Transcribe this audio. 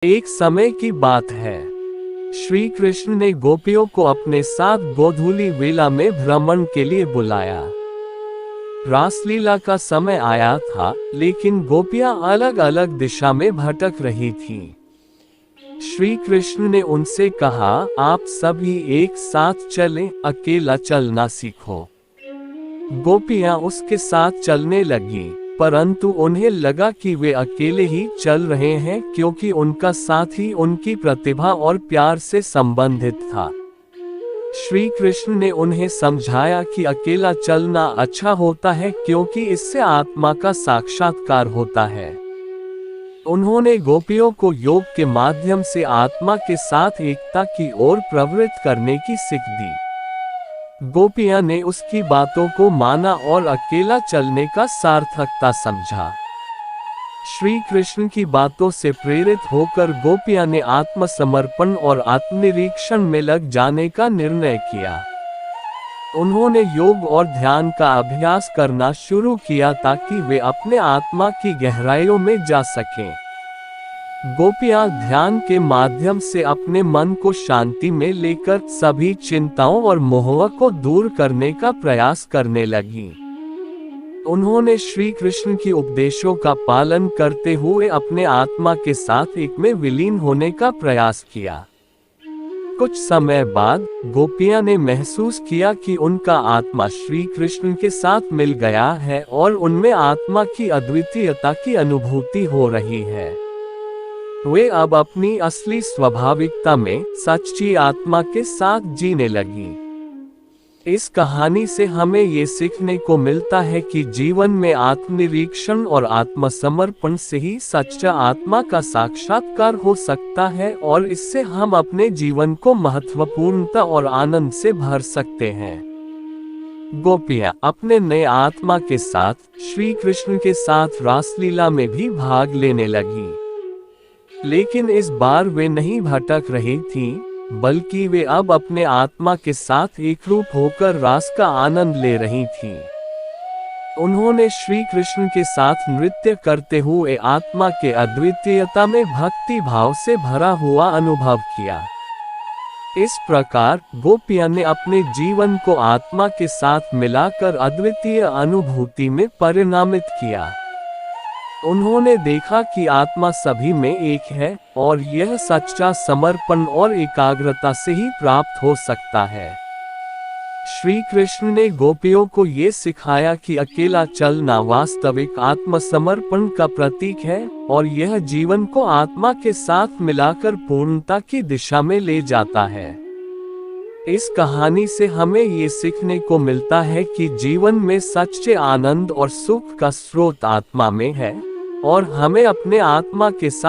एक समय की बात है। श्री कृष्ण ने गोपियों को अपने साथ गोधूली वेला में भ्रमण के लिए बुलाया। रासलीला का समय आया था, लेकिन गोपियां अलग अलग दिशा में भटक रही थीं। श्री कृष्ण ने उनसे कहा, आप सभी एक साथ चलें, अकेला चलना सीखो। गोपियां उसके साथ चलने लगीं, परंतु उन्हें लगा कि वे अकेले ही चल रहे हैं, क्योंकि उनका साथी उनकी प्रतिभा और प्यार से संबंधित था। श्री कृष्ण ने उन्हें समझाया कि अकेला चलना अच्छा होता है, क्योंकि इससे आत्मा का साक्षात्कार होता है। उन्होंने गोपियों को योग के माध्यम से आत्मा के साथ एकता की ओर प्रवृत्त करने की सीख दी। गोपियां ने उसकी बातों को माना और अकेला चलने का सार्थकता समझा। श्री कृष्ण की बातों से प्रेरित होकर गोपियां ने आत्मसमर्पण और आत्मनिरीक्षण में लग जाने का निर्णय किया। उन्होंने योग और ध्यान का अभ्यास करना शुरू किया ताकि वे अपने आत्मा की गहराइयों में जा सकें। गोपियां ध्यान के माध्यम से अपने मन को शांति में लेकर सभी चिंताओं और मोह को दूर करने का प्रयास करने लगीं। उन्होंने श्री कृष्ण की उपदेशों का पालन करते हुए अपने आत्मा के साथ एक में विलीन होने का प्रयास किया। कुछ समय बाद गोपियां ने महसूस किया कि उनका आत्मा श्री कृष्ण के साथ मिल गया है और उनमें आत्मा की अद्वितीयता की अनुभूति हो रही है। वे अब अपनी असली स्वाभाविकता में सच्ची आत्मा के साथ जीने लगी। इस कहानी से हमें ये सीखने को मिलता है कि जीवन में आत्मनिरीक्षण और आत्मसमर्पण से ही सच्चा आत्मा का साक्षात्कार हो सकता है, और इससे हम अपने जीवन को महत्वपूर्णता और आनंद से भर सकते हैं। गोपियां अपने नए आत्मा के साथ श्री कृष्ण के साथ रासलीला में भी भाग लेने लगीं। लेकिन इस बार वे नहीं भटक रही थीं, बल्कि वे अब अपने आत्मा के साथ एकरूप होकर रास का आनंद ले रही थीं। उन्होंने श्री कृष्ण के साथ नृत्य करते हुए आत्मा के अद्वितीयता में भक्ति भाव से भरा हुआ अनुभव किया। इस प्रकार गोपियां ने अपने जीवन को आत्मा के साथ मिलाकर अद्वितीय अनुभूति में परिणामित किया। उन्होंने देखा कि आत्मा सभी में एक है, और यह सच्चा समर्पण और एकाग्रता से ही प्राप्त हो सकता है। श्री कृष्ण ने गोपियों को ये सिखाया कि अकेला चलना वास्तविक आत्मसमर्पण का प्रतीक है, और यह जीवन को आत्मा के साथ मिलाकर पूर्णता की दिशा में ले जाता है। इस कहानी से हमें ये सीखने को मिलता है कि जीवन में सच्चे आनंद और सुख का स्रोत आत्मा में है, और हमें अपने आत्मा के साथ